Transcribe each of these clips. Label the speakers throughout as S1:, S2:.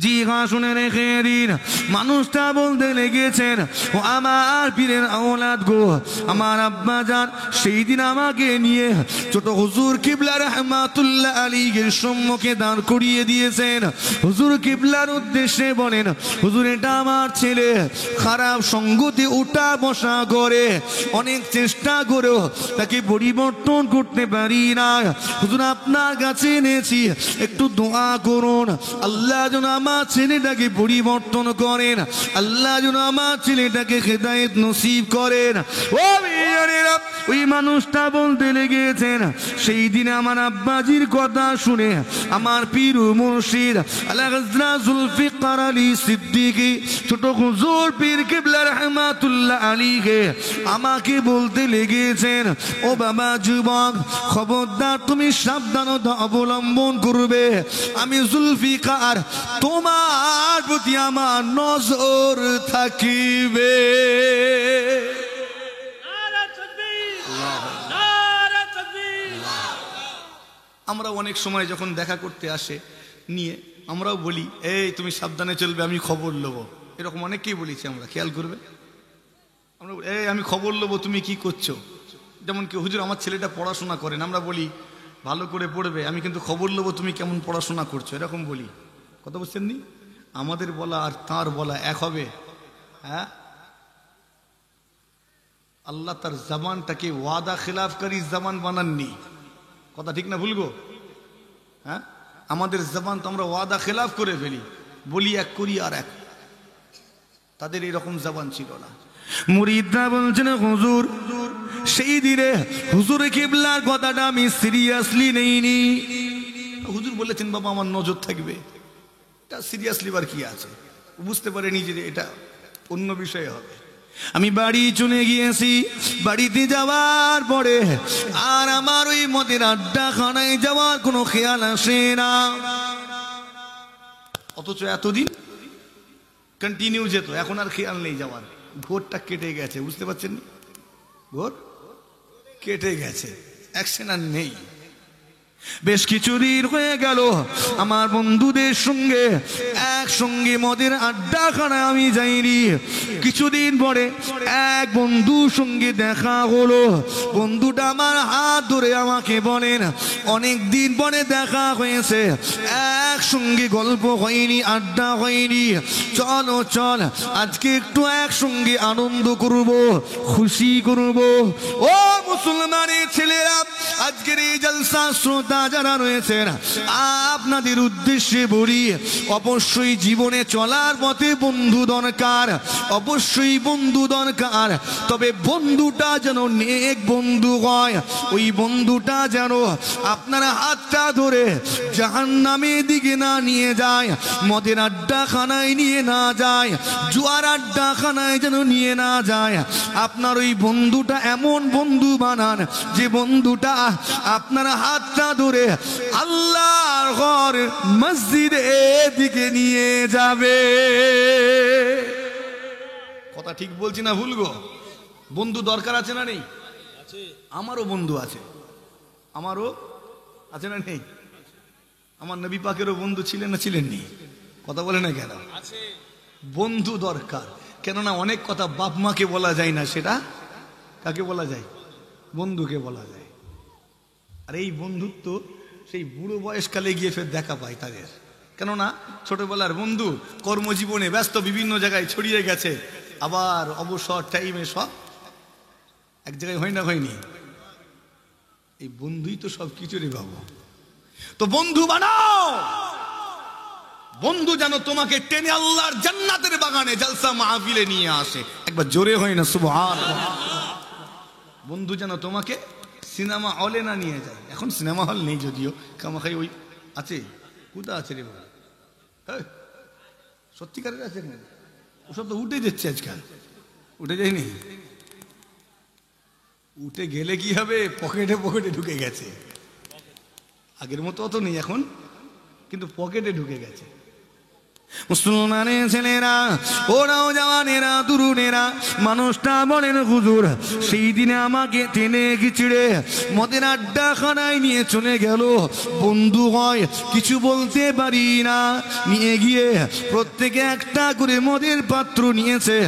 S1: জি হ্যাঁ, শুনে রেখে দিন। মানুষটা বলতে লেগেছেন, ও আমার পীরের আওলাদ গো, আমার আব্বা জান সেই দিন আমাকে নিয়ে ছোট হুজুর কিবলা রাহমাতুল্লাহ আলাইহির সম্মুখে দাঁড় করিয়ে দিয়েছেন। হুজুর কিবলার উদ্দেশ্যে বলেন, হুজুর এটা আমার ছেলে খারাপ সঙ্গতে উঠা বসা করে, অনেক চেষ্টা করেও তাকে পরিবর্তন করতে পারি না। হুজুর আপনার কাছে এনেছি, একটু দোয়া করুন, আল্লাহ যেন আমার ছেলেটাকে পরিবর্তন করেন, আল্লাহ যেন আমার ছেলেটাকে হেদায়েত নসিব করেন। ও বিয়ারেরা, ওই মানুষটা বলতে লেগেছেন, সেই দিনে আমার আব্বাজির কথা শুনে আমার পীর ও মুর্শিদ আলা হযরত জুলফিকার আলী সিদ্দিকী ছোট হুজুর পীর কিবলা রাহমাতুল্লাহ আলাইহি আমাকে বলতে লেগেছেন, ও বাবা যুবক, খবরদার তুমি সাবধানতা অবলম্বন করবে। আমি জুলফিকার, তোমার প্রতি আমার নজর থাকিবে। আমরা অনেক সময় যখন দেখা করতে আসে নিয়ে আমরাও বলি, এই তুমি সাবধানে চলবে, আমি খবর নেবো। এরকম অনেককেই বলেছি আমরা, খেয়াল করবে। আমরা এই আমি খবর নেবো, তুমি কি করছো। যেমন কি, হুজুর আমার ছেলেটা পড়াশোনা করেন, আমরা বলি ভালো করে পড়বে, আমি কিন্তু খবর নেবো তুমি কেমন পড়াশোনা করছো, এরকম বলি। কথা বুঝছেন নি? আমাদের বলা আর তার বলা এক হবে? হ্যাঁ, আল্লাহ তার জবানটাকে ওয়াদা খিলাফকারী জবান বানাননি। কথা ঠিক না ভুল গো? হ্যাঁ, আমাদের জবান তো আমরা ওয়াদা খেলাফ করে ফেলি, বলি এক করি আর এক। তাদের এরকম জবান ছিল না। মুরিদরা বলছেন, হুজুর সেই দিনে হুজুর কিবলার কথাটা আমি সিরিয়াসলি নেইনি। হুজুর বলেছেন বাবা আমার নজর থাকবে, এটা সিরিয়াসলি বার কি আছে, বুঝতে পারেনি যে এটা অন্য বিষয়ে হবে। আমি বাড়ি চলে গিয়েছি, বাড়িতে যাওয়ার পরে আর আমার ওই মদের আড্ডাখানায় যাওয়ার কোনো খেয়াল আসে না। অথচ এতদিন কন্টিনিউ যেত, এখন আর খেয়াল নেই যাওয়ার। ঘোরটা কেটে গেছে, বুঝতে পারছেন? ঘোর কেটে গেছে, অ্যাকশন আর নেই। বেশ কিছুদিন হয়ে গেল আমার বন্ধুদের সঙ্গে একসঙ্গে মদের আড্ডাখানায় আমি যাইনি। কিছুদিন পরে এক বন্ধুর সঙ্গে দেখা হলো। বন্ধুটা আমার হাত ধরে আমাকে বলেন, অনেক দিন পরে দেখা হয়েছে, একসঙ্গে গল্প হয়নি, আড্ডা হয়নি, চলো চল আজকে একটু একসঙ্গে আনন্দ করব, খুশি করব। ও মুসলমানের ছেলেরা, আজকের এই জলসা শ্রোতা যারা রয়েছেন, আপনাদের উদ্দেশ্যে বলি, অবশ্যই জীবনে চলার পথে বন্ধু দরকার, অবশ্যই বন্ধু দরকার। তবে বন্ধুটা যেন নেক বন্ধু হয়, ওই বন্ধুটা যেন আপনার হাতটা ধরে জাহান্নামের দিকে না নিয়ে যায়, মদের আড্ডাখানায় নিয়ে না যায়, জুয়ার আড্ডাখানায় যেন নিয়ে না যায়। আপনার ওই বন্ধুটা এমন বন্ধু বানান যে বন্ধুটা আপনার হাতটা ধরে আল্লাহর ঘর মসজিদের দিকে নিয়ে যাবে। কথা ঠিক বলছি না ভুল গো? বন্ধু দরকার আছে না নেই? আমারও বন্ধু আছে, আমারও আছে না নেই? আমার নবী পাকেরও বন্ধু ছিলেন না ছিলেননি? কথা বলে না কেন? বন্ধু দরকার, কেননা অনেক কথা বাপ মাকে বলা যায় না, সেটা কাকে বলা যায়? বন্ধুকে বলা যায়। আর এই বন্ধুত্ব সেই বুড়ো বয়সকালে গিয়ে ফের দেখা পায় তাদের, কেননা ছোটবেলার বন্ধু কর্মজীবনে ব্যস্ত, বিভিন্ন জায়গায় ছড়িয়ে গেছে, আবার অবসর টাইমে সব এক জায়গায় হয় না, হয়নি? এই বন্ধুই তো সব কিছু রে বাবু। তো বন্ধু বানাও, বন্ধু যেন তোমাকে টেনে আল্লাহর জান্নাতের বাগানে জলসা মাহফিলে নিয়ে আসে। একবার জোরে হয় না সুবহানাল্লাহ? বন্ধু যেন তোমাকে সিনেমা হলে না নিয়ে যায়। এখন সিনেমা হল নেই যদিও, কামাখাই ওই আছে, কোথা আছে রে বাবা? সত্যিকারের আছে না? ওসব তো উঠে যাচ্ছে আজকাল, উঠে যায়নি? উঠে গেলে কি হবে, পকেটে পকেটে ঢুকে গেছে। আগের মতো অত নেই এখন, কিন্তু পকেটে ঢুকে গেছে। মুসলমানের ছেলেরা, ওরাও জওয়ানেরা, তরুণেরা, মানুষটা বলেন হুজুর সেই দিনে আমাকে টেনে গিচড়ে মদের আড্ডাখানায় নিয়ে চলে গেল। বন্ধু হয় কিছু বলতে পারি না, নিয়ে গিয়ে প্রত্যেকে একটা করে মদের পাত্র নিয়েছে,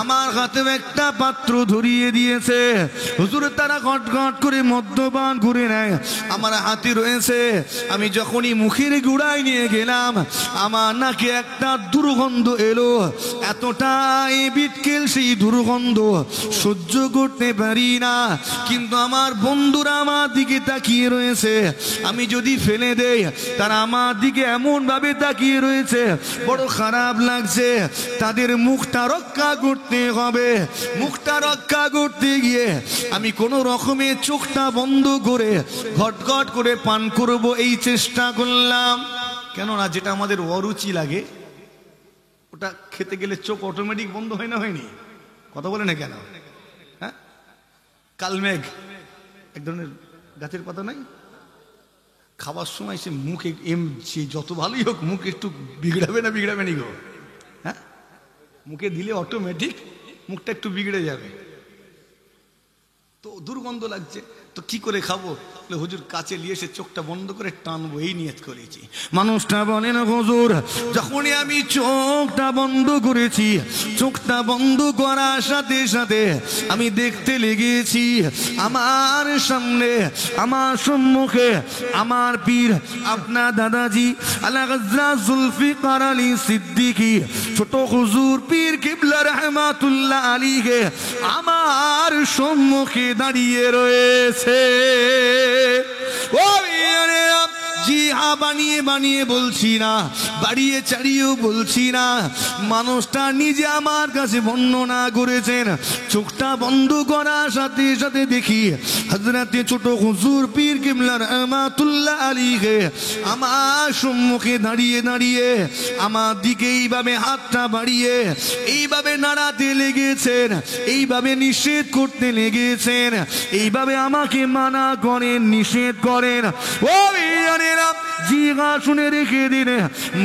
S1: আমার হাতে একটা পাত্র ধরিয়ে দিয়েছে। হুজুর তারা ঘট ঘট করে মদ্যপান করে নেয়, আমার হাতে রয়েছে। আমি যখনই মুখের গুড়ায় নিয়ে গেলাম, আমার নাকি একটা দুর্গন্ধ এলো, এতটাই বিটকেল সেই দুর্গন্ধ সহ্য করতে পারি না। কিন্তু আমার বন্ধুরা আমার দিকে তাকিয়ে রয়েছে, আমি যদি ফেলে দেই তারা আমার দিকে এমন ভাবে তাকিয়ে রয়েছে, বড় খারাপ লাগছে। তাদের মুখটা রক্ষা করতে হবে। মুখটা রক্ষা করতে গিয়ে আমি কোনো রকমে চোখটা বন্ধ করে ঘট ঘট করে পান করব এই চেষ্টা করলাম। কেননা যেটা আমাদের অরুচি লাগে ওটা খেতে গেলে চোখ অটোমেটিক বন্ধ হয় না, হয়নি? কথা বলে না কেন? হ্যাঁ, কালমেঘ এক ধরনের গাছের পাতা নাই, খাবার সময় সে মুখে সে যত ভালোই হোক মুখ একটু বিগড়াবে না, বিগড়াবে নি গো? হ্যাঁ, মুখে দিলে অটোমেটিক মুখটা একটু বিগড়ে যাবে। তো দুর্গন্ধ লাগছে, তো কি করে খাবো? হুজুর কাছে নিয়ে এসে চোখটা বন্ধ করে টানবো, এই নিয়ত করেছি। মানুষটা বলেন হুজুর যখনই আমি চোখটা বন্ধ করেছি, চোখটা বন্ধ করার সাথে সাথে আমি দেখতে লেগেছি আমার সামনে, আমার সম্মুখে আমার পীর, আপনার দাদাজি আলা গাজরা জুলফিকার আলী সিদ্দিকী ছোট হুজুর পীর কিবলা রহমাতুল্লাহ আলাইহি আমার সম্মুখে দাঁড়িয়ে রয়েছে। জি হ্যাঁ, বানিয়ে বানিয়ে বলছি না, বাড়িয়ে চাড়িয়েও বলছি না, মানুষটা নিজে আমার কাছে বর্ণনা করেছেন। চোখটা বন্ধ করার সাথে সাথে দেখি হযরতে ছোট হুজুর পীর কিবলা রহমাতুল্লাহ আলাইহি আমার সম্মুখে দাঁড়িয়ে দাঁড়িয়ে আমার দিকে এইভাবে হাতটা বাড়িয়ে এইভাবে নাড়াতে লেগেছেন, এইভাবে নিষেধ করতে লেগেছেন, এইভাবে আমাকে মানা করেন, নিষেধ করেন। ও জিগা শুনে রেখে দিন,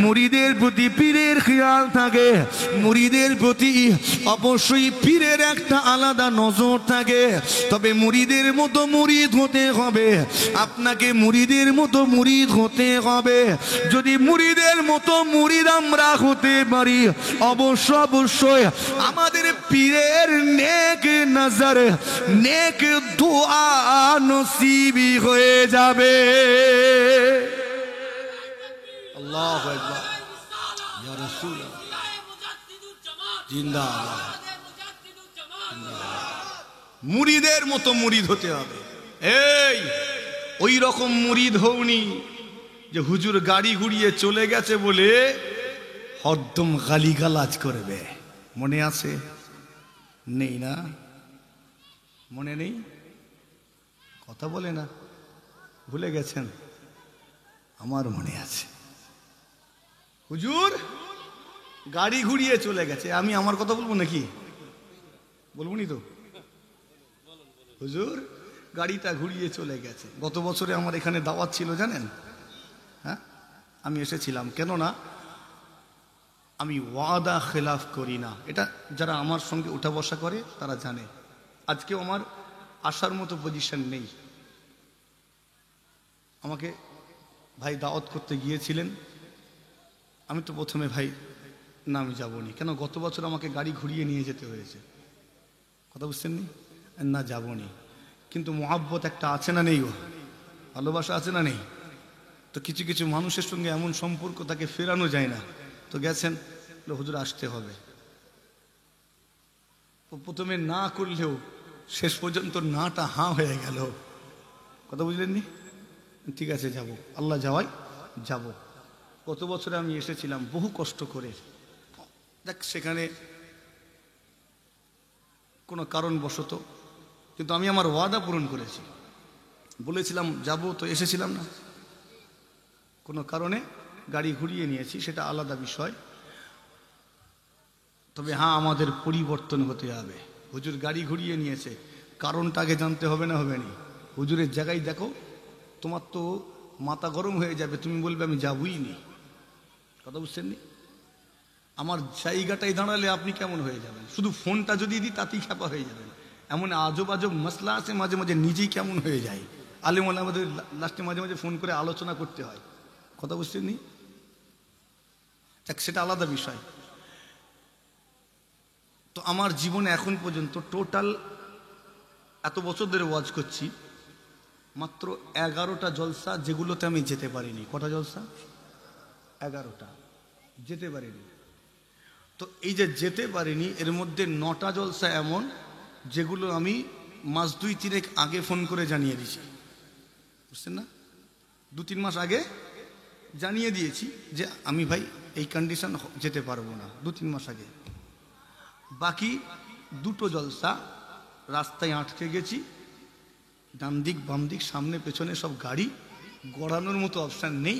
S1: মুরিদের প্রতি পীরের খেয়াল থাকে, মুরিদের প্রতি অবশ্যই পীরের একটা আলাদা নজর থাকে। তবে মুরিদের মতো মুরিদ হতে হবে, আপনাকে মুরিদের মতো মুরিদ হতে হবে। যদি মুরিদের মতো মুরিদ আমরা হতে পারি, অবশ্য অবশ্যই আমাদের পীরের নেক নজর, নেক দোয়া নসিবি হয়ে যাবে। আল্লাহু আকবার, ইয়া রাসূলুল্লাহ, জিন্দাবাদ। মুরিদের মতো মুরিদ হতে হবে। এই ওই রকম মুরিদ হওনি যে হুজুর গাড়ি ঘুরিয়ে চলে গেছে বলে হরদম গালিগালাজ করবে। মনে আছে? নেই না? মনে নেই? কথা বলে না, ভুলে গেছেন? আমার মনে আছে, হুজুর গাড়ি ঘুরিয়ে চলে গেছে। আমি আমার কথা বলবো নাকি? বলবো নি তো? হুজুর গাড়িটা ঘুরিয়ে চলে গেছে। গত বছরে আমার এখানে দাওয়াত ছিল জানেন? হ্যাঁ, আমি এসেছিলাম। কেননা আমি ওয়াদা খেলাফ করি না, এটা যারা আমার সঙ্গে উঠা বসা করে তারা জানে। আজকেও আমার আসার মতো পজিশন নেই। আমাকে ভাই দাওয়াত করতে গিয়েছিলেন, আমি তো প্রথমে ভাই না আমি যাবো নি। কেন? গত বছর আমাকে গাড়ি ঘুরিয়ে নিয়ে যেতে হয়েছে। কথা বুঝছেন নি? না যাবো নি। কিন্তু মহাব্বত একটা আছে না নেই? ও ভালোবাসা আছে না নেই? তো কিছু কিছু মানুষের সঙ্গে এমন সম্পর্ক তাকে ফেরানো যায় না। তো গেছেন, হুজুর আসতে হবে। প্রথমে না করলেও শেষ পর্যন্ত নাটা হাঁ হয়ে গেল। কথা বুঝলেন নি? ঠিক আছে যাব, আল্লাহ যাওয়াই যাব। গত বছরে আমি এসেছিলাম বহু কষ্ট করে। দেখ সেখানে কোনো কারণবশত, কিন্তু আমি আমার ওয়াদা পূরণ করেছি। বলেছিলাম যাব, তো এসেছিলাম না। কোনো কারণে গাড়ি ঘুরিয়ে নিয়েছি, সেটা আলাদা বিষয়। তবে হ্যাঁ, আমাদের পরিবর্তন হতে হবে। হুজুর গাড়ি ঘুরিয়ে নিয়েছে, কারণটা আগে জানতে হবে না? হবে নি? হুজুরের জায়গায় দেখো, তোমার তো মাথা গরম হয়ে যাবে, তুমি বলবে আমি যাবই নি। কথা বুঝছেন নি? আমার জায়গাটায় দাঁড়ালে আপনি কেমন হয়ে যাবেন? শুধু ফোনটা যদি দিই তাতেই খ্যাপা হয়ে যাবেন। এমন আজব আজব মশলা আছে, মাঝে মাঝে নিজেই কেমন হয়ে যায়। আলেম আমাদের লাস্টে মাঝে মাঝে ফোন করে আলোচনা করতে হয়, কথা বুঝছেন নি? সেটা আলাদা বিষয়। তো আমার জীবনে এখন পর্যন্ত টোটাল এত বছর ধরে ওয়াজ করছি, মাত্র 11টা জলসা যেগুলোতে আমি যেতে পারিনি। কটা জলসা? 11টা যেতে পারিনি। তো এই যে যেতে পারিনি, এর মধ্যে 9টা জলসা এমন যেগুলো আমি মাস 2-3 আগে ফোন করে জানিয়ে দিয়েছি, বুঝছেন না? 2-3 মাস আগে জানিয়ে দিয়েছি যে আমি ভাই এই কন্ডিশন যেতে পারবো না, 2-3 মাস আগে। বাকি 2টো জলসা রাস্তায় আটকে গেছি, ডান দিক বাম দিক সামনে পেছনে সব গাড়ি, গড়ানোর মতো অপশান নেই।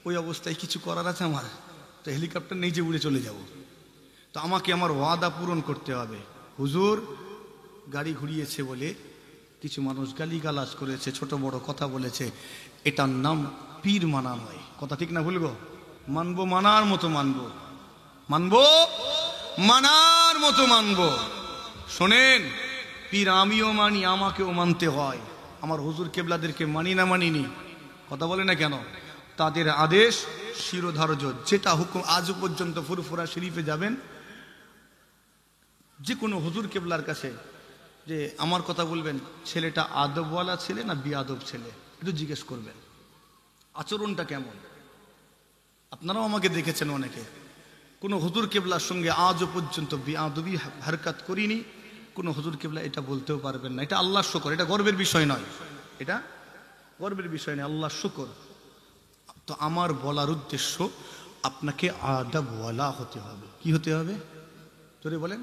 S1: ওই অবস্থায় কিছু করার আছে আমার? তো হেলিকপ্টার নেই যে উড়ে চলে যাব। তো আমাকে আমার ওয়াদা পূরণ করতে হবে। হুজুর গাড়ি ঘুরিয়েছে বলে কিছু মানুষ গালিগালাজ করেছে, ছোট বড় কথা বলেছে, এটার নাম পীর মানা নয়। কথা ঠিক না ভুল গো? মানবো, মানার মতো মানবো, মানবো মানার মতো মানবো। শোনেন, পীর আমিও মানি, আমাকেও মানতে হয়। আমার হুজুর কেবলাদেরকে মানি না মানিনি? কথা বলে না কেন? তাদের আদেশ শিরোধার্য, যেটা হুকুম। আজ পর্যন্ত ফুরফুরা শরীফে যাবেন, যে কোনো হুজুর কেবলার কাছে যে আমার কথা বলবেন, ছেলেটা আদবওয়ালা ছেলে না বিআদব ছেলে, একটু জিজ্ঞেস করবেন আচরণটা কেমন। আপনারাও আমাকে দেখেছেন অনেকে। কোনো হুজুর কেবলার সঙ্গে আজও পর্যন্ত বিআদবি হারকাত করিনি। কোনো হুজুর কেবলা এটা বলতেও পারবেন না। এটা আল্লাহর শুকর, এটা গর্বের বিষয় নয়, এটা গর্বের বিষয় নয়, আল্লাহর শুকর। তো আমার বলার উদ্দেশ্য, আপনাকে আদবওয়ালা হতে হবে। কি হতে হবে? তোরে বলেন,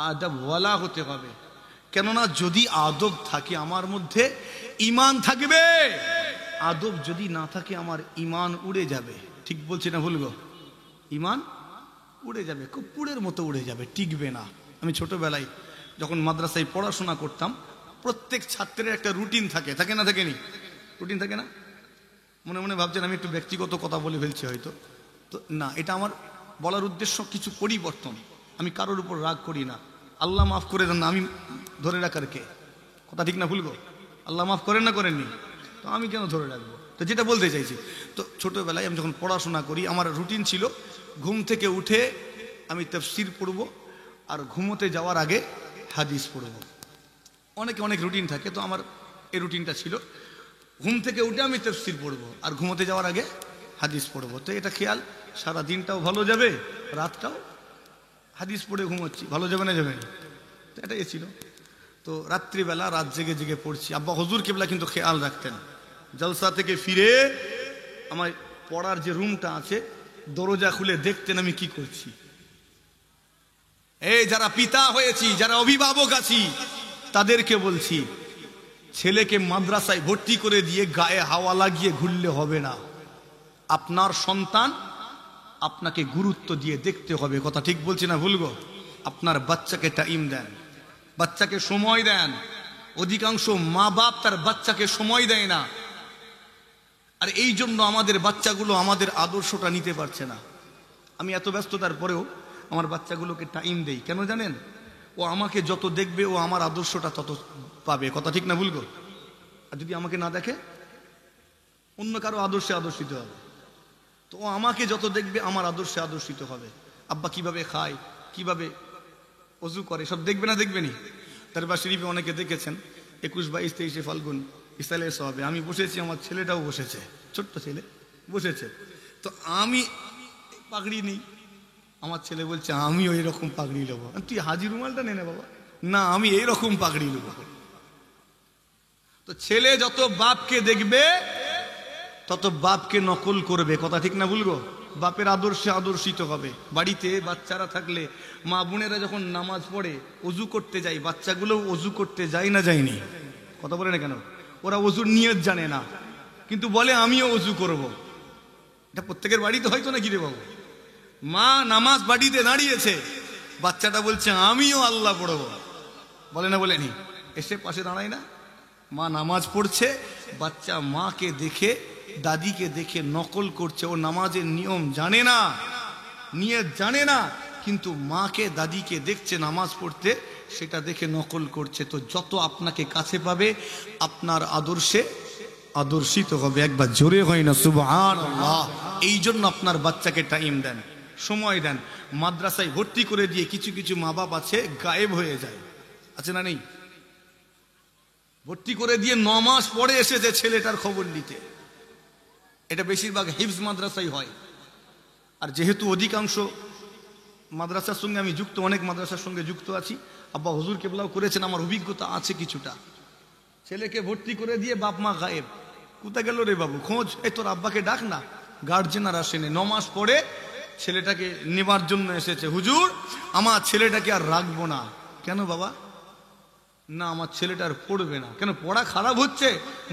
S1: আদবওয়ালা হতে হবে। কেননা যদি আদব থাকে আমার মধ্যে, ঈমান থাকবে। আদব যদি না থাকে, আমার ঈমান উড়ে যাবে। ঠিক বলছি না ভুল গো? ঈমান উড়ে যাবে, খুব পুড়ের মতো উড়ে যাবে, টিকবে না। আমি ছোটবেলায় যখন মাদ্রাসায় পড়াশোনা করতাম, প্রত্যেক ছাত্রের একটা রুটিন থাকে, থাকে না? থাকেনি? রুটিন থাকে না? মনে মনে ভাবছেন আমি একটু ব্যক্তিগত কথা বলে ফেলছি হয়তো। তো না, এটা আমার বলার উদ্দেশ্য কিছু পরিবর্তন। আমি কারোর উপর রাগ করি না। আল্লাহ মাফ করে দেন না, আমি ধরে রাখার কে? কথা ঠিক না ভুল গো? আল্লাহ মাফ করেন না করেননি? তো আমি কেন ধরে রাখবো? তো যেটা বলতে চাইছি, তো ছোটবেলায় আমি যখন পড়াশোনা করি, আমার রুটিন ছিল ঘুম থেকে উঠে আমি তাফসীর পড়ব, আর ঘুমোতে যাওয়ার আগে হাদিস পড়ব। অনেকে অনেক রুটিন থাকে, তো আমার এই রুটিনটা ছিল ঘুম থেকে উঠে আমি তাফসীর পড়ব, আর ঘুমোতে যাওয়ার আগে হাদিস পড়ব। তো এটা খেয়াল, সারা দিনটাও ভালো যাবে, রাতটাও হাদিস পড়ে ঘুমোচ্ছি, ভালো যাবে না যাবে না? তো এটাই ছিল। তো রাত্রিবেলা রাত জেগে জেগে পড়ছি। আব্বা হুজুর কেবলা কিন্তু খেয়াল রাখতেন, জলসা থেকে ফিরে আমার পড়ার যে রুমটা আছে, দরজা খুলে দেখতেন আমি কি করছি। এই যারা পিতা হয়েছি, যারা অভিভাবক আছি, তাদেরকে বলছি, ছেলেকে মাদ্রাসায় ভর্তি করে দিয়ে গায়ে হাওয়া লাগিয়ে ঘুরলে হবে না। আপনার সন্তান, আপনাকে গুরুত্ব দিয়ে দেখতে হবে। কথা ঠিক বলছি না ভুল গো? আপনার বাচ্চাকে টাইম দেন, বাচ্চাকে সময় দেন। অধিকাংশ মা বাপ তার বাচ্চাকে সময় দেয় না, আর এই জন্য আমাদের বাচ্চাগুলো আমাদের আদর্শটা নিতে পারছে না। আমি এত ব্যস্ততার পরেও আমার বাচ্চাগুলোকে টাইম দেই। কেন জানেন? ও আমাকে যত দেখবে, ও আমার আদর্শটা তত পাবে। কথা ঠিক না ভুল গো? আর যদি আমাকে না দেখে, অন্য কারো আদর্শে আদর্শিত হবে। তো ও আমাকে যত দেখবে, আমার আদর্শে আদর্শিত হবে। আব্বা কিভাবে খায়, কিভাবে অজু করে, সব দেখবে না দেখবেনি? দরবার শরীফে অনেকে দেখেছেন 21, 22, 23 ফাল্গুন ইসলামের সওয়াবে আমি বসেছি, আমার ছেলেটাও বসেছে, ছোট্ট ছেলে বসেছে। তো আমি পাগড়ি নেই, আমার ছেলে বলছে আমিও এরকম পাগড়ি নেবো। তুই হাজি রুমালটা নে না বাবা। না, আমি এইরকম পাগড়ি নেবো। তো ছেলে যত বাপকে দেখবে, তত বাপকে নকল করবে। কথা ঠিক না ভুল গো? বাপের আদর্শে আদর্শিত হবে। বাড়িতে বাচ্চারা থাকলে, মা বোনেরা যখন নামাজ পড়ে, অজু করতে যায়, বাচ্চাগুলো অজু করতে যায় না যায়নি? কথা বলে না কেন? ওরা অজুর নিয়ত জানে না, কিন্তু বলে আমিও অজু করব। এটা প্রত্যেকের বাড়িতে হয়তো না, কি রে বাবু? মা নামাজ বাড়িতে দাঁড়িয়েছে, বাচ্চাটা বলছে আমিও আল্লাহ পড়ব। বলে না বলেনি? এসে পাশে দাঁড়ায় না, মা নামাজ পড়ছে, বাচ্চা মাকে দেখে, দাদিকে দেখে নকল করছে। ও নামাজের নিয়ম জানে না, নিয়ত জানে না, কিন্তু মাকে দাদিকে দেখছে নামাজ পড়তে, সেটা দেখে নকল করছে। তো যত আপনাকে কাছে পাবে আপনার আদর্শে আদর্শিত হবে। একবার জোরে হয় না সুবহানাল্লাহ। এই জন্য আপনার বাচ্চাকে টাইম দেন, সময় দেন। মাদ্রাসায় ভর্তি করে দিয়ে কিছু কিছু মা বাপ আছে গায়েব হয়ে যায়, আছে না নেই? ভর্তি করে দিয়ে 9 মাস পরে এসেছে ছেলেটার খবর নিতে। এটা বেশিরভাগ হিফজ মাদ্রাসায় হয়। আর যেহেতু অধিকাংশ মাদ্রাসার সঙ্গে আমি যুক্ত, অনেক মাদ্রাসার সঙ্গে যুক্ত আছি, আব্বা হুজুর কেবলাও করেছেন, আমার অভিজ্ঞতা আছে কিছুটা। ছেলেকে ভর্তি করে দিয়ে বাপ মা গায়েব। কোথা গেল রে বাবু, খোঁজ, এই তোর আব্বাকে ডাক না। গার্জেন আর আসেনি। 9 মাস পরে ছেলেটাকে নেবার জন্য এসেছে, হুজুর আমার ছেলেটাকে আর রাখবো না। কেন বাবা? না আমার ছেলেটা আর পড়বে না। কেন, পড়া খারাপ হচ্ছে?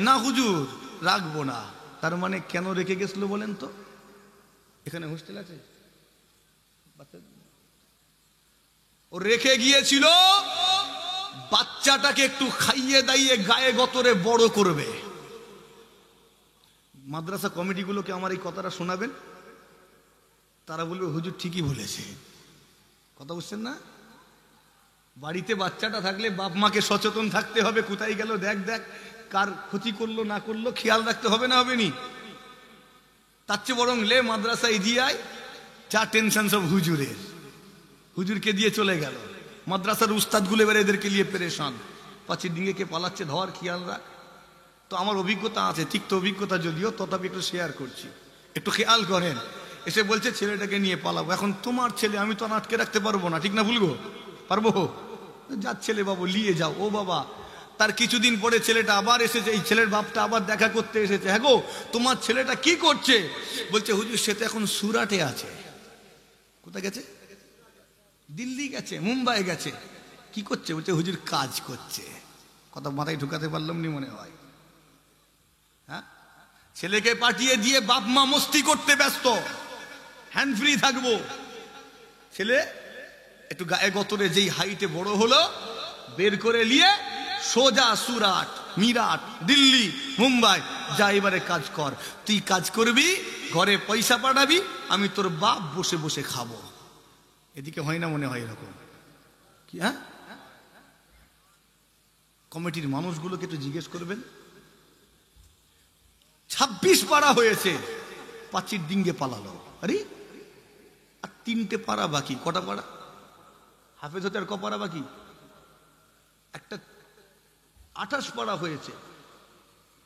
S1: না হুজুর রাখবো না। তার মানে কেন রেখে গেছিল বলেন তো? এখানে হোস্টেল আছে, ও রেখে গিয়েছিল বাচ্চাটাকে একটু খাইয়ে দাইয়ে গায়ে গতরে বড় করবে। মাদ্রাসা কমিটিগুলোকে আমার এই কথাটা শোনাবেন, তারা বলবে হুজুর ঠিকই বলেছে। কথা বুঝছেন না? বাড়িতে বাচ্চাটা থাকলে বাপ মাকে সচেতন থাকতে হবে, কোথায় গেল দেখ দেখ, কার ক্ষতি করলো না করলো খেয়াল রাখতে হবে না হবে নি? তার চেয়ে বরং লে মাদ্রাসায় দিয়ে আয়, যা টেনশন সব হুজুরের। হুজুরকে দিয়ে চলে গেল। মাদ্রাসার উস্তাদগুলো এবার এদেরকে নিয়ে পেরেশান, পাঁচির ডিঙ্গে কে পালাচ্ছে ধর, খেয়াল রাখ। তো আমার অভিজ্ঞতা আছে, ঠিক তো অভিজ্ঞতা যদিও, তথাপি একটু শেয়ার করছি, একটু খেয়াল করেন। এসে বলছে ছেলেটাকে নিয়ে পালাবো। এখন তোমার ছেলে, আমি তো আটকে রাখতে পারবো না, ঠিক না ভুলবো? পারবো? যার ছেলে বাবু নিয়ে যাও। ও বাবা, তার কিছুদিন পরে ছেলেটা আবার এসেছে, এই ছেলের বাপটা আবার দেখা করতে এসেছে। হ্যাঁ গো, তোমার ছেলেটা কি করছে? বলছে হুজুর সে তো এখন সুরাটে আছে। কোথায় গেছে? দিল্লি গেছে, মুম্বাই গেছে। কি করছে? বলছে হুজুর কাজ করছে। কথা মাথায় ঢুকাতে পারলাম নি মনে হয়। হ্যাঁ, ছেলেকে পাঠিয়ে দিয়ে বাপ মা মস্তি করতে ব্যস্ত, হ্যান্ড ফ্রি থাকবো। ছেলে একটু গায়ে গতরে যেই হাইটে বড় হলো, বের করে নিয়ে সোজা সুরাট, মিরাট, দিল্লি, মুম্বাই, যা এবারে কাজ কর। তুই কাজ করবি, ঘরে পয়সা পাঠাবি, আমি তোর বাপ বসে বসে খাবো। এদিকে হয় না মনে হয় এরকম? কি হ্যাঁ, কমিটির মানুষগুলোকে একটু জিজ্ঞেস করবেন। 26 পাড়া হয়েছে, পাঁচির ডিঙ্গে পালালো। আরে আর 3টে পাড়া বাকি। কটা পাড়া? হাফেজ হতে আর ক পাড়া বাকি? একটা 28 পাড়া হয়েছে,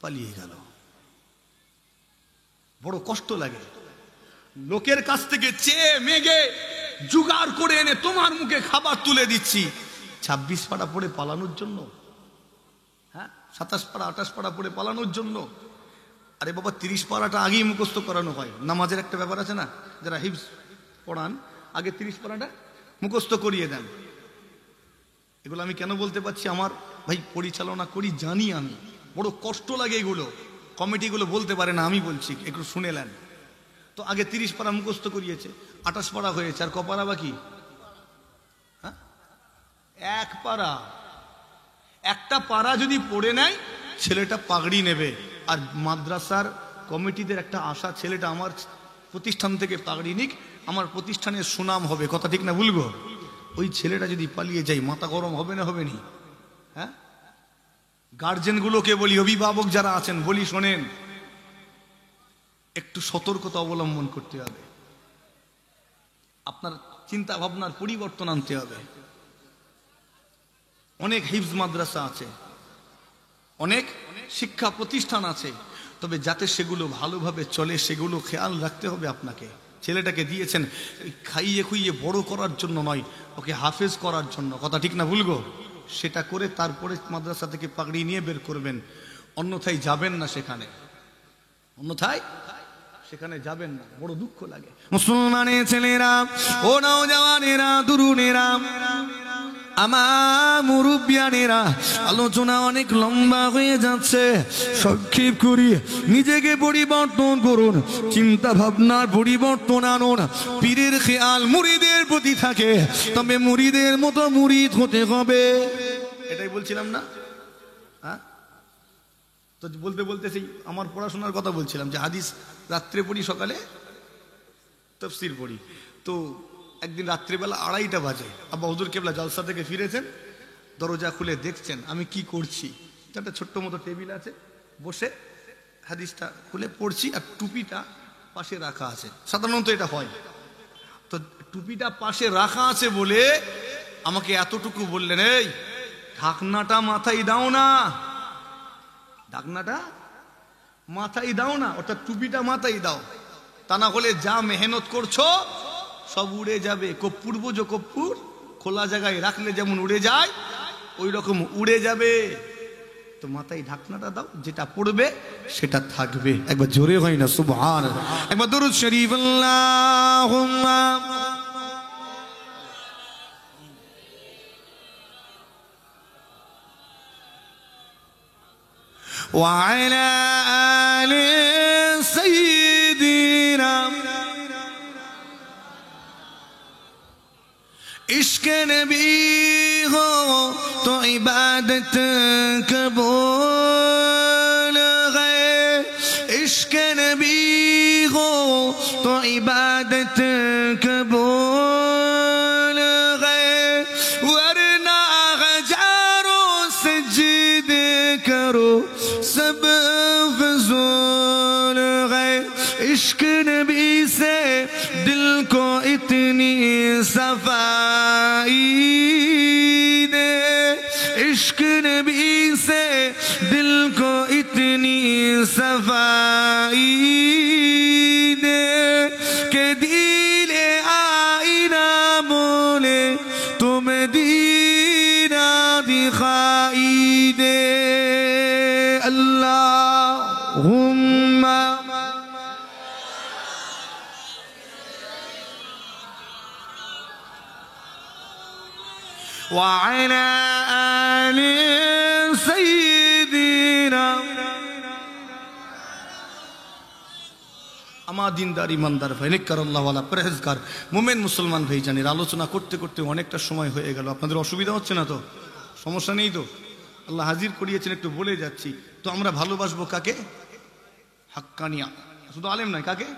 S1: পালিয়ে গেল। বড় কষ্ট লাগে। লোকের কাছ থেকে চেয়ে মেগে জুগাড় করে এনে তোমার মুখে খাবার তুলে দিচ্ছি, 26 পাড়া পড়ে পালানোর জন্য? হ্যাঁ, 27 পাড়া 28 পাড়া পড়ে পালানোর জন্য? আরে বাবা, 30 পাড়াটা আগেই মুখস্থ করানো হয়। নামাজের একটা ব্যাপার আছে না, যারা হিফজ পড়ান আগে 30 পাড়াটা মুখস্থ করিয়ে দেন। এগুলো আমি কেন বলতে পারছি? আমার ভাই পরিচালনা করি, জানি আমি, বড় কষ্ট লাগে এগুলো। কমিটিগুলো বলতে পারে না, আমি বলছি, একটু শুনে নেন। তো আগে 30 পাড়া মুখস্থ করিয়েছে, 28 পাড়া হয়েছে, আর ক পাড়া বাকি? হ্যাঁ, 1 পাড়া। একটা পাড়া যদি পড়ে নেয়, ছেলেটা পাগড়ি নেবে। আর মাদ্রাসার কমিটিদের একটা আশা, ছেলেটা আমার প্রতিষ্ঠান থেকে পাগড়ি নিক, আমার প্রতিষ্ঠানের সুনাম হবে। কথা ঠিক না ভুলবো? ওই ছেলেটা যদি পালিয়ে যায়, মাথা গরম হবে না হবে নি? হ্যাঁ, গার্জেনগুলোকে বলি, অভিভাবক যারা আছেন বলি, শোনেন, একটু সতর্কতা অবলম্বন করতে হবে। আপনার চিন্তা ভাবনার পরিবর্তন আনতে হবে। অনেক হিফজ মাদ্রাসা আছে, অনেক শিক্ষা প্রতিষ্ঠান আছে, তবে যাতে সেগুলো ভালোভাবে চলে সেগুলো খেয়াল রাখতে হবে আপনাকে। ছেলেটাকে দিয়েছেন খাইয়ে খুইয়ে বড় করার জন্য নয়, ওকে হাফেজ করার জন্য। কথা ঠিক না ভুলবো? সেটা করে তারপরে মাদ্রাসা থেকে পাগড়ি নিয়ে বের করবেন, অন্যথায় যাবেন না সেখানে, অন্যথায় সেখানে যাবেন না। বড় দুঃখ লাগে। মুসলমানের ছেলেরা, ও নওজওয়ানেরা, তরুণেরা, আমার মুরব্বিয়ানেরা, আলোচনা অনেক লম্বা হয়ে যাচ্ছে, সংক্ষেপ করি। নিজেকে পরিবর্তন করুন, চিন্তা ভাবনার পরিবর্তন আনুন। পীরের খেয়াল মুরিদের প্রতি থাকে, তবে মুরিদের মতো মুরিদ হতে হবে। এটাই বলছিলাম না? হ্যাঁ, তো বলতে বলতে সেই আমার পড়াশোনার কথা বলছিলাম, যে হাদিস রাত্রে পড়ি, সকালে তাফসীর পড়ি। তো একদিন রাত্রিবেলা 2:30 বাজে আব্বা হুজুর কেবলা জলসা থেকে ফিরেছেন, দরজা খুলে দেখছেন আমি কি করছি। একটা ছোট্ট মতো টেবিল আছে, বসে হাদিসটা খুলে পড়ছি আর টুপিটা পাশে রাখা আছে। সাধারণত এটা হয়, তো টুপিটা পাশে রাখা আছে বলে আমাকে এতটুকু বললেন, এই ঢাকনাটা মাথায় দাও না, ঢাকনাটা মাথায় দাও না, অর্থাৎ টুপিটা মাথায় দাও, তা না হলে যা মেহনত করছো সব উড়ে যাবে। কর্পূর বোঝো, কর্পূর খোলা জায়গায় রাখলে যেমন উড়ে যায় ওই রকম উড়ে যাবে। তো মাথায় ঢাকনাটা দাও, যেটা পড়বে সেটা থাকবে। একবার জোরে হয় না সুবহানাল্লাহ, একবার দরুদ শরীফ আল্লাহুম্মা ওয়া আলা আলি সাইয়্যিদিনা। इश्क नबी हो तो इबादत कबूल है, इश्क नबी हो तो इबादत कबूल है, वरना हजारों सजदे करो सब फजूल है। इश्क नबी से दिल को इतनी सफाई दे, इश्क नबी से दिल को इतनी सफाई दे कि दिल आईना बोले तुम दीना दिखाई दे। अल्लाहुम्मा وعلى آل سيدنا। আমার দিনদার ইমানদার ভাই, নেককারুল্লাহ ওয়ালা পরহেজগার মুমিন মুসলমান ভাইজানের আলোচনা করতে করতে অনেকটা সময় হয়ে গেল। আপনাদের অসুবিধা হচ্ছে না তো? সমস্যা নেই তো? আল্লাহ হাজির করিয়েছেন, একটু বলে যাচ্ছি। তো আমরা ভালোবাসবো কাকে? হাক্কানিয়া, শুধু আলেম নয়, কাকে?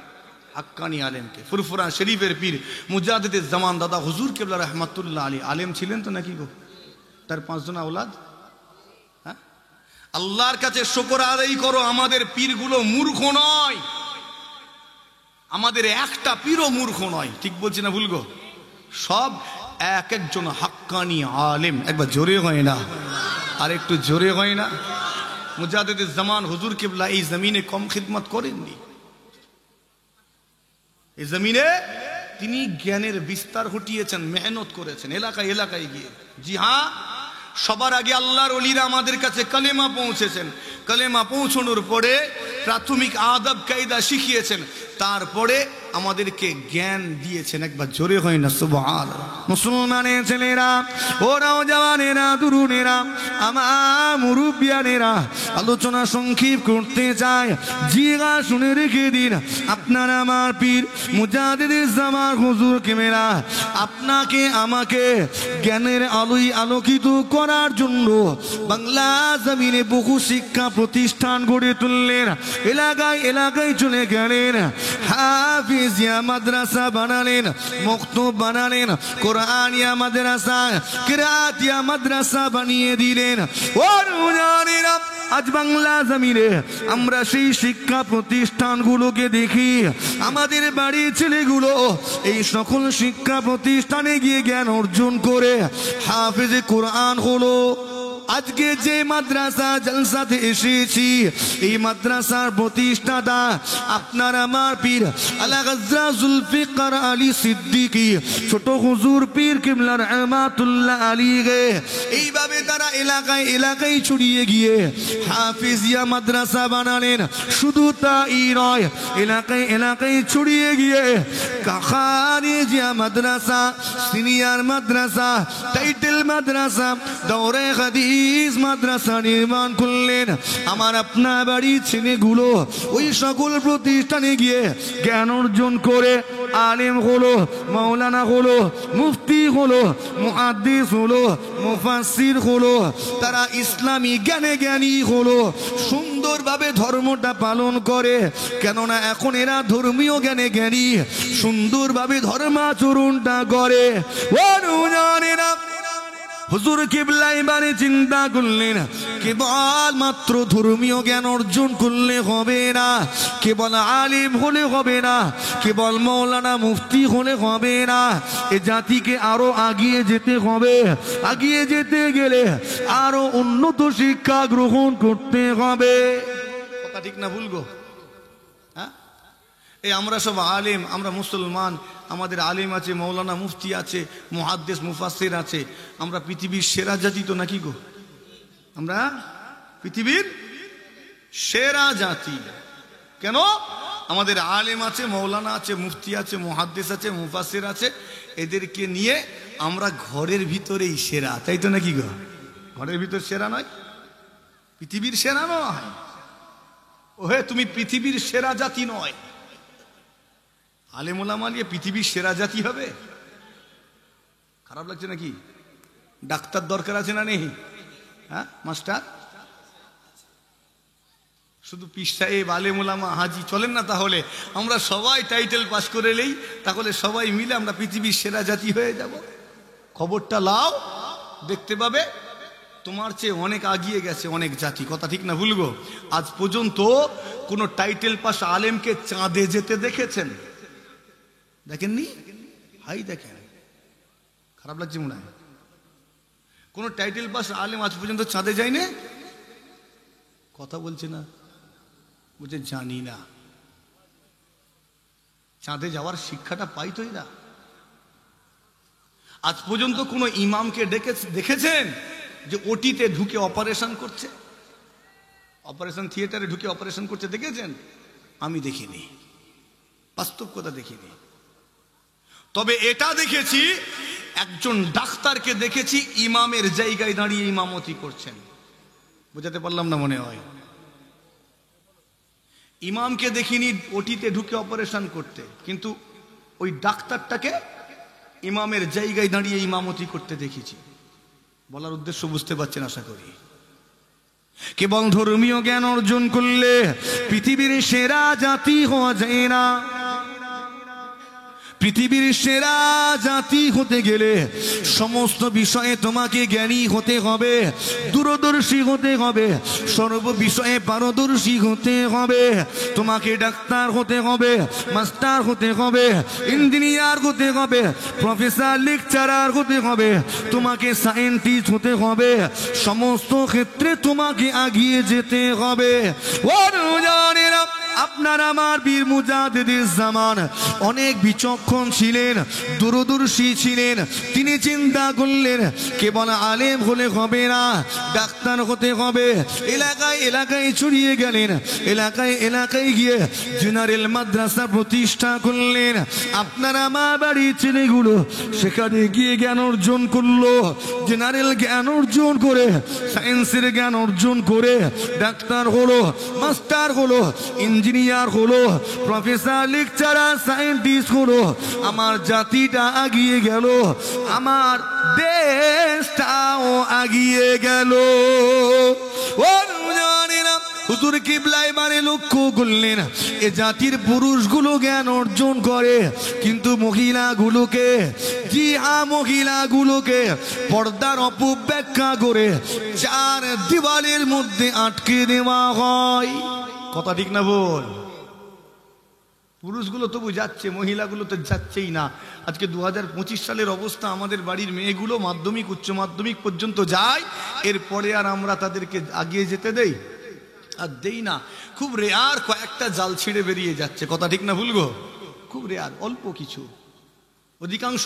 S1: হাক্কানি আলেমকে। ফুরফুরা শরীফের পীর মুজাদ্দিদে জামান দাদা হুজুর কেবলা রহমাতুল্লাহ আলী আলেম ছিলেন তো নাকি গো? তার 5 জন আওলাদ। হ্যাঁ, আল্লাহর কাছে শুকর আদায় করো, আমাদের পীরগুলো মূর্খ নয়, আমাদের একটা পীরও মূর্খ নয়। ঠিক বলছি না ভুল গো? সব এক একজন হাক্কানি আলেম। একবার জোরে হয় না? আর একটু জোরে হয় না? মুজাদ্দিদে জামান হুজুর কেবলা এই জমিনে কম খিদমত করেননি। এই জমিনে তিনি জ্ঞানের বিস্তার ঘটিয়েছেন, মেহনত করেছেন এলাকায় এলাকায় গিয়ে। জি হ্যাঁ, সবার আগে আল্লাহর ওলিরা আমাদের কাছে কালেমা পৌঁছেছেন। কালেমা পৌঁছানোর পরে প্রাথমিক আদব কায়দা শিখিয়েছেন, তারপরে আমাদেরকে জ্ঞান দিয়েছেন। একবার জোরে হয় না সুবহানাল্লাহ। মুসলমানের ছেলেরা, ওরাও জওয়ানেরা, তরুণেরা, আমার মুরব্বিয়ানেরা, আলোচনা সংক্ষেপ করতে চাই। জিগা শুনে রেখে দিন, আপনার আমার পীর মুজাদ্দিদে জামান হুজুর কেবলা আপনাকে আমাকে জ্ঞানের আলোয় আলোকিত করার জন্য বাংলা জমিনে বহু শিক্ষা প্রতিষ্ঠান গড়ে তুললেন। এলাকায় এলাকায় চলে গেলেন, হাফিজিয়া মাদ্রাসা বানালেন, মক্তব বানালেন, কোরআনিয়া মাদ্রাসা, কিরাতিয়া মাদ্রাসা বানিয়ে দিলেন। ও মুজাহিদিরা, আজ বাংলা জমিনে আমরা সেই শিক্ষা প্রতিষ্ঠানগুলোকে দেখি, আমাদের বাড়ির ছেলেগুলো এই সকল শিক্ষা প্রতিষ্ঠানে গিয়ে জ্ঞান অর্জন করে হাফেজে কোরআন হলো। আজকে যে মাদ্রাসা জলসাতে এসেছি, এই মাদ্রাসার প্রতিষ্ঠাতা আপনার আমার পীর আলা গাজরা জুলফিকার আলী সিদ্দিকী, ছোট হুজুর পীর কিবলা রহমাতুল্লাহ আলাইহি। এইভাবে তারা এলাকায় এলাকায় ছড়িয়ে গিয়ে হাফিজিয়া মাদ্রাসা বানালেন। শুধু তাই নয়, এলাকায় এলাকায় ছড়িয়ে গিয়ে খারিজিয়া মাদ্রাসা, সিনিয়র মাদ্রাসা, টাইটেল মাদ্রাসা, দৌড়ে হাদিস মাদ্রাসা নির্মাণ করলেন। আমার আপনার বাড়ির ছেলেগুলো ওই সকল প্রতিষ্ঠানে গিয়ে জ্ঞান অর্জন করে আলেম হলো, মাওলানা হলো, মুফতি হলো, মুহাদ্দিস হলো, মুফাসসির হলো। তারা ইসলামী জ্ঞানে জ্ঞানী হলো, সুন্দরভাবে ধর্মটা পালন করে। কেননা এখন এরা ধর্মীয় জ্ঞানে জ্ঞানী, সুন্দরভাবে ধর্মাচরণটা করে। হুজুর কিবলা এবারে চিন্তা করলেন, কেবল মাত্র ধর্মীয় জ্ঞান অর্জন করলে হবে না, কেবল আলিম হলে হবে না, কেবল মৌলানা মুফতি হলে হবে না, এ জাতিকে আরো আগিয়ে যেতে হবে। আগিয়ে যেতে গেলে আরো উন্নত শিক্ষা গ্রহণ করতে হবে। কথা ঠিক না ভুল গো? হ্যাঁ, এই আমরা সব আলেম, আমরা মুসলমান, আমাদের আলেম আছে, মৌলানা মুফতি আছে, মুহাদ্দিস মুফাসসির আছে। আমরা পৃথিবীর সেরা জাতি তো নাকি গো? আমরা পৃথিবীর সেরা জাতি। কেন? আমাদের আলেম আছে, মৌলানা আছে, মুফতি আছে, মুহাদ্দিস আছে, মুফাসসির আছে। এদেরকে নিয়ে আমরা ঘরের ভিতরেই সেরা, তাই তো নাকি গো? ঘরের ভিতর সেরা নয়, পৃথিবীর সেরা নয়। ওহে, তুমি পৃথিবীর সেরা জাতি নয়। আলেম ওলামা নিয়ে পৃথিবীর সেরা জাতি হবে? খারাপ লাগছে নাকি? ডাক্তার দরকার আছে না নেই? হ্যাঁ মাস্টার? শুধু পীর সাহেব, আলেম ওলামা, হাজি চলেন না? তাহলে আমরা সবাই টাইটেল পাস করে নেই, তাহলে সবাই মিলে আমরা পৃথিবীর সেরা জাতি হয়ে যাব। খবরটা লাও, দেখতে পাবে তোমার চেয়ে অনেক আগিয়ে গেছে অনেক জাতি। কথা ঠিক না ভুল গো? আজ পর্যন্ত কোন টাইটেল পাস আলেমকে চাঁদে যেতে দেখেছেন? দেখেননি? হাই দেখেন, খারাপ লাগছে মনে হয়। কোন টাইটেল পাস আলেম আজ পর্যন্ত চাঁদে যায় না? কথা বলছে না, বলছে জানি না। চাঁদে যাওয়ার শিক্ষাটা পাই তো এরা। আজ পর্যন্ত কোন ইমামকে দেখেছেন যে ওটিতে ঢুকে অপারেশন করছে? অপারেশন থিয়েটারে ঢুকে অপারেশন করছে দেখেছেন? আমি দেখিনি, বাস্তব কথা দেখিনি। তবে এটা দেখেছি, একজন ডাক্তারকে দেখেছি ইমামের জায়গায় দাঁড়িয়ে ইমামতি করছেন। বুঝাতে পারলাম না মনে হয়? ইমামকে দেখিনি ওটিতে ঢুকে অপারেশন করতে, কিন্তু ওই ডাক্তারটাকে ইমামের জায়গায় দাঁড়িয়ে ইমামতি করতে দেখেছি। বলার উদ্দেশ্য বুঝতে পারছেন আশা করি। কেবল ধর্মীয় জ্ঞান অর্জন করলে পৃথিবীর সেরা জাতি হওয়া যায় না। পৃথিবীর সেরা জাতি হতে গেলে সমস্ত বিষয়ে তোমাকে জ্ঞানী হতে হবে, দূরদর্শী হতে হবে, সর্ব বিষয়ে পারদর্শী হতে হবে। তোমাকে ডাক্তার হতে হবে, মাস্টার হতে হবে, ইঞ্জিনিয়ার হতে হবে, প্রফেসর লেকচারার হতে হবে, তোমাকে সায়েন্টিস্ট হতে হবে। সমস্ত ক্ষেত্রে তোমাকে এগিয়ে যেতে হবে। আপনার আমার বীর মুজাদ্দিদুজ জামান অনেক বিচক্ষণ ছিলেন, দূরদর্শী ছিলেন। তিনি চিন্তা করলেন কেবল আলেম হলে হবে না, ডাক্তার হতে হবে। এলাকায় এলাকায় ছড়িয়ে গেলেন, এলাকায় এলাকায় গিয়ে জেনারেল মাদ্রাসা প্রতিষ্ঠা করলেন। আপনার আমার বাড়ির ছেলেগুলো সেখানে গিয়ে জ্ঞান অর্জন করলো। জেনারেল জ্ঞান অর্জন করে, সায়েন্সের জ্ঞান অর্জন করে ডাক্তার হলো, মাস্টার হলো, ইঞ্জিনিয়ার হলো, প্রফেসর লেকচারার সায়েন্টিস্ট হলো। আমার জাতিটা এগিয়ে গেল, আমার দেশটাও এগিয়ে গেল। ও জানেনা, হুজুর কিবলা এবারে লক্ষ্য করলেন এ জাতির পুরুষগুলো জ্ঞান অর্জন করে, কিন্তু মহিলাগুলোকে, জি হ্যাঁ মহিলাগুলোকে পর্দার অপব্যাখ্যা করে চার দেওয়ালের মধ্যে আটকে দেওয়া হয়। কথা ঠিক না বল? পুরুষগুলো তবু যাচ্ছে, মহিলাগুলো তো যাচ্ছেই না। আজকে 2025 সালের অবস্থা, আমাদের বাড়ির মেয়েগুলো মাধ্যমিক উচ্চ মাধ্যমিক পর্যন্ত যায়, এরপরে আর আমরা তাদেরকে আগিয়ে যেতে দেই? আর দেই না। খুব রেয়ার কয়েকটা জাল ছিঁড়ে বেরিয়ে যাচ্ছে। কথা ঠিক না ভুল গো? খুব রেয়ার, অল্প কিছু। অধিকাংশ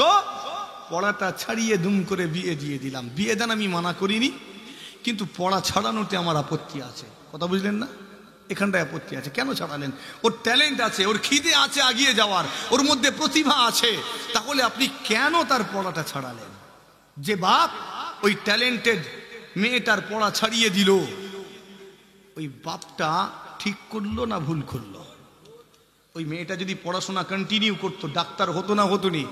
S1: পড়াটা ছাড়িয়ে দুম করে বিয়ে দিয়ে দিলাম। বিয়ে দেন আমি মানা করিনি, কিন্তু পড়া ছাড়ানোতে আমার আপত্তি আছে। কথা বুঝলেন না? এখানটায় আপত্তি আছে। কেন ছাড়ালেন? ওর ট্যালেন্ট আছে, ওর খিদে আছে আগিয়ে যাওয়ার, ওর মধ্যে প্রতিভা আছে, তাহলে আপনি কেন তার পড়াটা ছাড়ালেন? যে বাপ ওই ট্যালেন্টেড মেয়েটার পড়া ছাড়িয়ে দিল, ওই বাপটা ঠিক করলো না ভুল করলো? ওই মেয়েটা যদি পড়াশোনা কন্টিনিউ করতো, ডাক্তার হতো না হতো নি?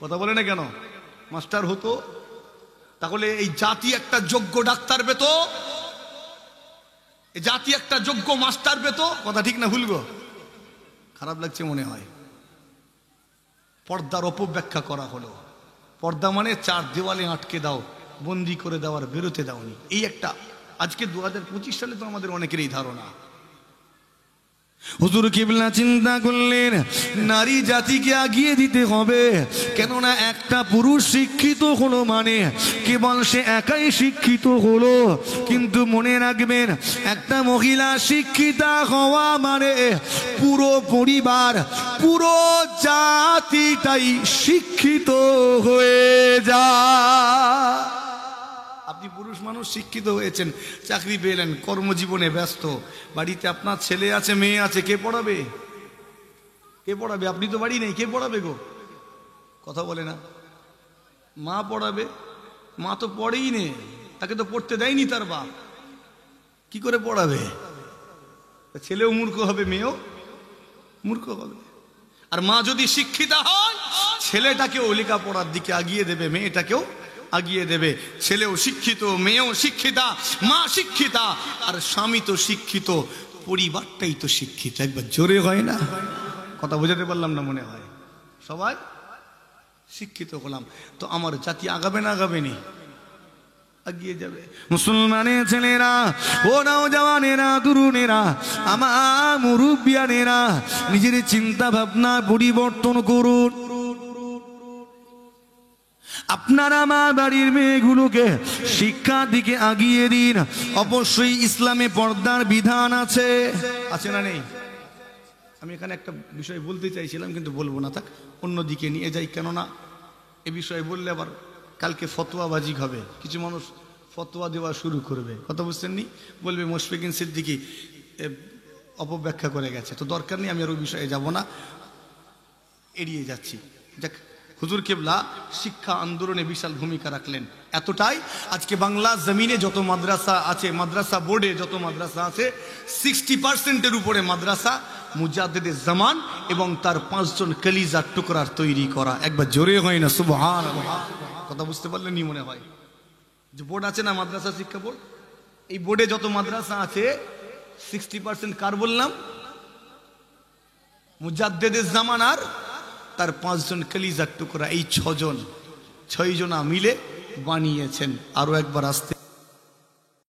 S1: কথা বলে না কেন? মাস্টার হতো। তাহলে এই জাতি একটা যোগ্য ডাক্তার পেত, এই জাতি একটা যোগ্য মাস্টার পেত। কথা ঠিক না ভুল গো? খারাপ লাগছে মনে হয়। পর্দার অপব্যাখ্যা করা হলো। পর্দা মানে চার দেওয়ালে আটকে দাও, বন্দি করে দেওয়ার, বেরোতে দাওনি। এই একটা আজকে 2025 সালে তো আমাদের অনেকেরই ধারণা। হুজুর কিবলা চিন্তা করলেন নারী জাতিকে এগিয়ে দিতে হবে, কেননা একটা পুরুষ শিক্ষিত হলো মানে কেবল সে একাই শিক্ষিত হলো, কিন্তু মনে রাখবেন একটা মহিলা শিক্ষিতা হওয়া মানে পুরো পরিবার, পুরো জাতিটাই শিক্ষিত হয়ে যায়। আপনি পুরুষ মানুষ শিক্ষিত হয়েছেন, চাকরি পেলেন, কর্মজীবনে ব্যস্ত, বাড়িতে আপনার ছেলে আছে, মেয়ে আছে, কে পড়াবে? কে পড়াবে? আপনি তো বাড়ি নেই, কে পড়াবে গো? কথা বলে না। মা পড়াবে। মা তো পড়েই নে, তাকে তো পড়তে দেয়নি তার বাপ, কি করে পড়াবে? ছেলেও মূর্খ হবে, মেয়েও মূর্খ হবে। আর মা যদি শিক্ষিতা হয়, ছেলেটাকেও লেখাপড়ার দিকে আগিয়ে দেবে, মেয়েটাকেও আগিয়ে দেবে। ছেলেও শিক্ষিত, মেয়েও শিক্ষিতা, মা শিক্ষিতা, আর স্বামী তো শিক্ষিত, পরিবারটাই তো শিক্ষিত। একবার জোরে হয় না? কথা বোঝাতে পারলাম না মনে হয়? সবাই শিক্ষিত হলাম তো আমার জাতি আগাবে না আগাবে নি? আগিয়ে যাবে। মুসলমানের ছেলেরা, ও নওজওয়ানেরা, তরুণেরা, আমার মুরব্বিয়ানেরা, নিজের চিন্তা ভাবনা পরিবর্তন করুন। আপনারা আমার বাড়ির মেয়েগুলোকে শিক্ষার দিকে আগিয়ে দিন। অবশ্যই ইসলামে পর্দার বিধান আছে, আছে না নেই? আমি এখানে একটা বিষয় বলতে চাইছিলাম কিন্তু বলবো না, থাক, অন্যদিকে নিয়ে যাই। কেননা এ বিষয়ে বললে আবার কালকে ফতোয়াবাজি হবে, কিছু মানুষ ফতোয়া দেওয়া শুরু করবে। কথা বুঝছেন নি? বলবে মুশফিকিন সিদ্দিকী অপব্যাখ্যা করে গেছে, তো দরকার নেই, আমি আর ওই বিষয়ে যাব না, এড়িয়ে যাচ্ছি। যাক, হুজুর কেবলা শিক্ষা আন্দোলনে বিশাল ভূমিকা রাখলেন। এতটাই আজকে বাংলা জমিনে যত মাদ্রাসা আছে, মাদ্রাসা বোর্ডে যত মাদ্রাসা আছে, 60% উপরে মাদ্রাসা মুজাদ্দিদে জামান এবং তার 5 জন কলিজার টুকরার তৈরি করা। একবার জোরে হয় না সুবহানাল্লাহ? কথা বুঝতে পারলেন মনে হয়? যে বোর্ড আছে না, মাদ্রাসা শিক্ষা বোর্ড, এই বোর্ডে যত মাদ্রাসা আছে 60% কার বললাম? মুজাদ্দিদে জামান আর তার 5 জন কলিজার টুকরা, এই 6 জনা মিলে বানিয়েছেন। আরো একবার আসতে